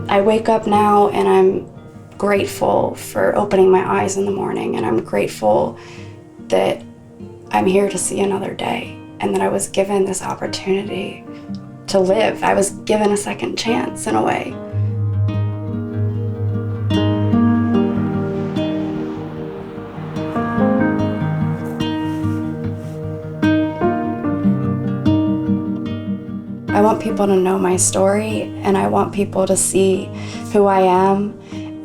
I wake up now and I'm grateful for opening my eyes in the morning, and I'm grateful that I'm here to see another day and that I was given this opportunity to live. I was given a second chance in a way. I want people to know my story, and I want people to see who I am,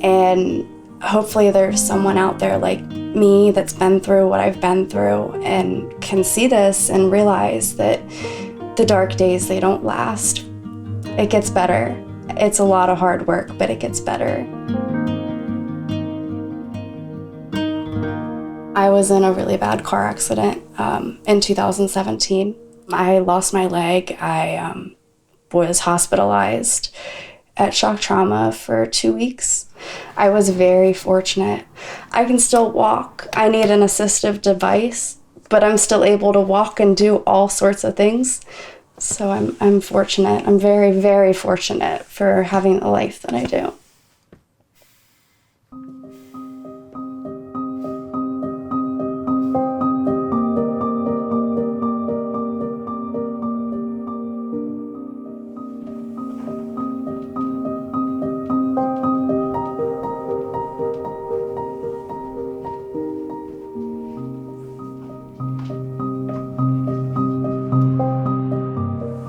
and hopefully there's someone out there like me that's been through what I've been through and can see this and realize that the dark days, they don't last. It gets better. It's a lot of hard work, but it gets better. I was in a really bad car accident in 2017. I lost my leg. I was hospitalized at shock trauma for 2 weeks. I was very fortunate. I can still walk. I need an assistive device, but I'm still able to walk and do all sorts of things. So I'm fortunate. I'm very, very fortunate for having the life that I do.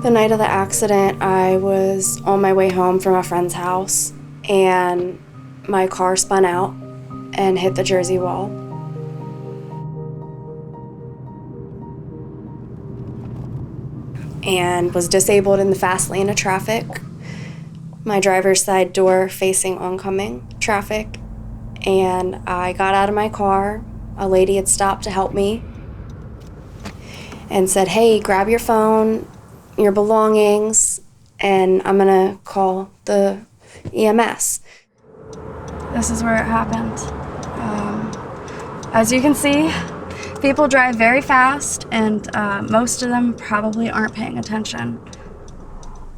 The night of the accident, I was on my way home from a friend's house, and my car spun out and hit the Jersey wall. And was disabled in the fast lane of traffic. My driver's side door facing oncoming traffic. And I got out of my car. A lady had stopped to help me and said, "Hey, grab your phone, your belongings, and I'm gonna call the EMS." This is where it happened. As you can see, people drive very fast, and most of them probably aren't paying attention.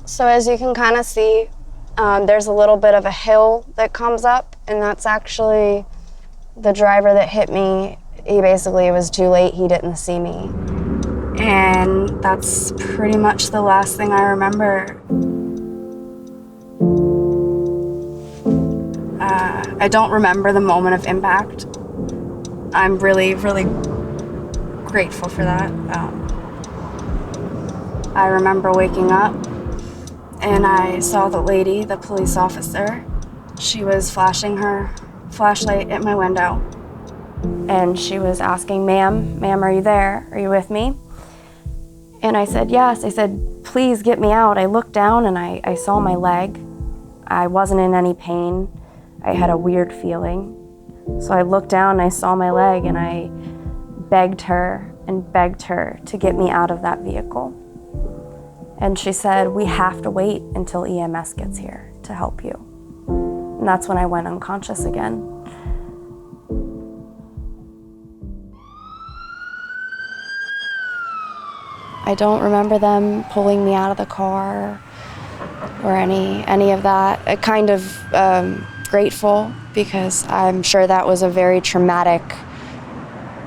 So as you can kind of see, there's a little bit of a hill that comes up, and that's actually the driver that hit me. He basically, it was too late, he didn't see me. And that's pretty much the last thing I remember. I don't remember the moment of impact. I'm really, really grateful for that. I remember waking up and I saw the lady, the police officer. She was flashing her flashlight at my window. And she was asking, ma'am, are you there? Are you with me? And I said, yes. I said, please get me out. I looked down and I saw my leg. I wasn't in any pain. I had a weird feeling. So I looked down and I saw my leg, and I begged her to get me out of that vehicle. And she said, we have to wait until EMS gets here to help you. And that's when I went unconscious again. I don't remember them pulling me out of the car or any of that. I'm kind of grateful, because I'm sure that was a very traumatic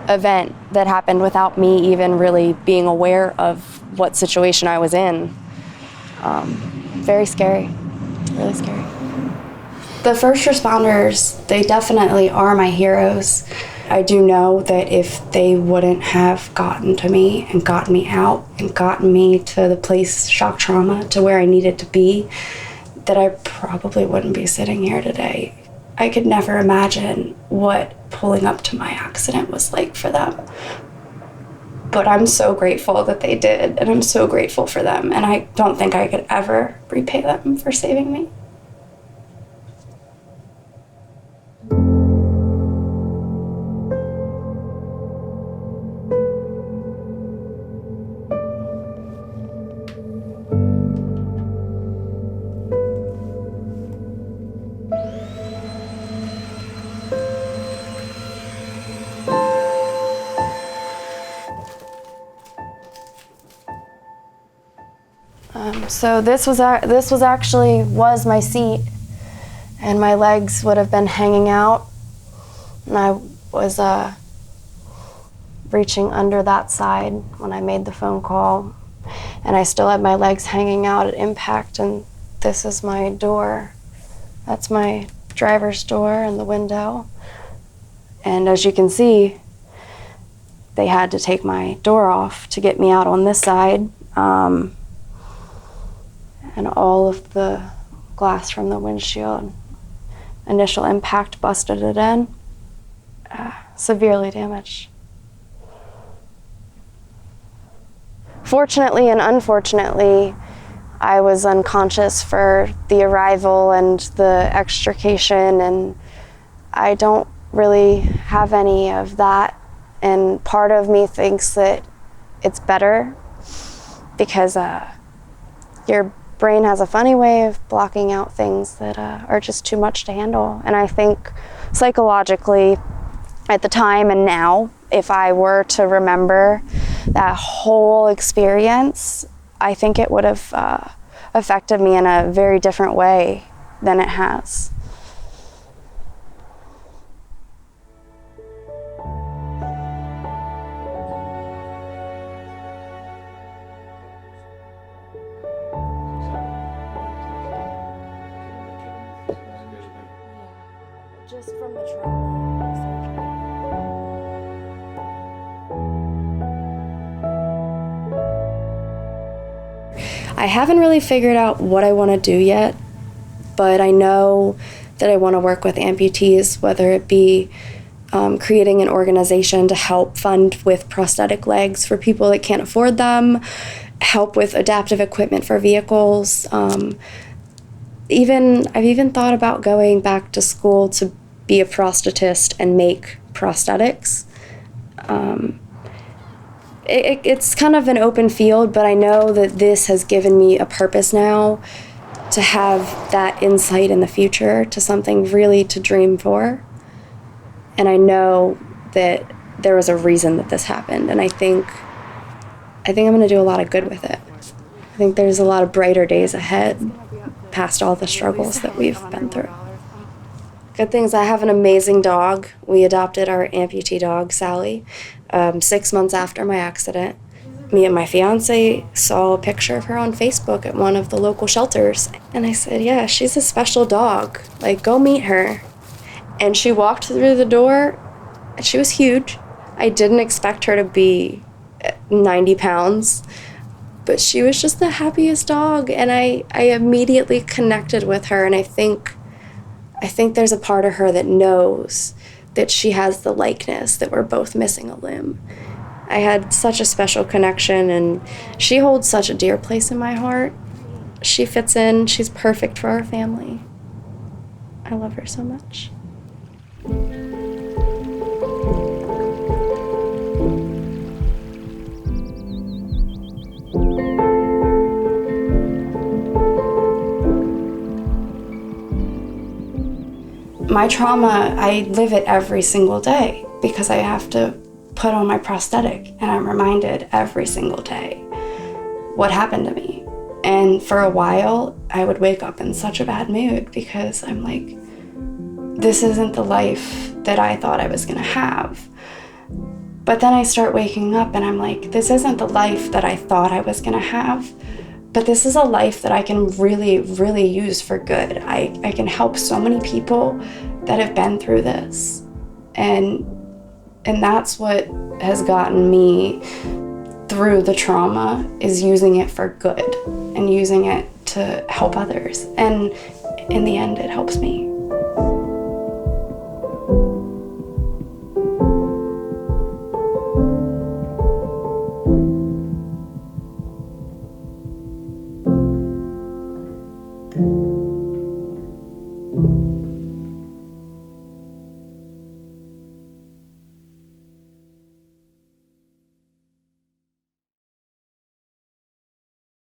event that happened without me even really being aware of what situation I was in. Very scary, really scary. The first responders, they definitely are my heroes. I do know that if they wouldn't have gotten to me and gotten me out and gotten me to the place, shock trauma, to where I needed to be, that I probably wouldn't be sitting here today. I could never imagine what pulling up to my accident was like for them. But I'm so grateful that they did, and I'm so grateful for them, and I don't think I could ever repay them for saving me. So this was actually my seat and my legs would have been hanging out, and I was reaching under that side when I made the phone call, and I still had my legs hanging out at impact, and this is my door. That's my driver's door and the window. And as you can see, they had to take my door off to get me out on this side. And all of the glass from the windshield, initial impact busted it in, severely damaged. Fortunately and unfortunately, I was unconscious for the arrival and the extrication, and I don't really have any of that. And part of me thinks that it's better because your brain has a funny way of blocking out things that are just too much to handle. And I think psychologically, at the time and now, if I were to remember that whole experience, I think it would have affected me in a very different way than it has. Just from the trauma surgery. I haven't really figured out what I want to do yet, but I know that I want to work with amputees, whether it be creating an organization to help fund with prosthetic legs for people that can't afford them, help with adaptive equipment for vehicles. I've even thought about going back to school to be a prosthetist and make prosthetics. It's kind of an open field, but I know that this has given me a purpose now to have that insight in the future to something really to dream for. And I know that there was a reason that this happened, and I think I'm going to do a lot of good with it. I think there's a lot of brighter days ahead past all the struggles that we've been through. Good things, I have an amazing dog. We adopted our amputee dog, Sally, 6 months after my accident. Me and my fiance saw a picture of her on Facebook at one of the local shelters. And I said, yeah, she's a special dog. Like, go meet her. And she walked through the door, and she was huge. I didn't expect her to be 90 pounds. But she was just the happiest dog, and I immediately connected with her, and I think there's a part of her that knows that she has the likeness, that we're both missing a limb. I had such a special connection, and she holds such a dear place in my heart. She fits in, she's perfect for our family. I love her so much. My trauma, I live it every single day because I have to put on my prosthetic, and I'm reminded every single day what happened to me. And for a while, I would wake up in such a bad mood because I'm like, this isn't the life that I thought I was gonna have. But then I start waking up and I'm like, this isn't the life that I thought I was gonna have. But this is a life that I can really, really use for good. I can help so many people that have been through this. And that's what has gotten me through the trauma, is using it for good and using it to help others. And in the end, it helps me.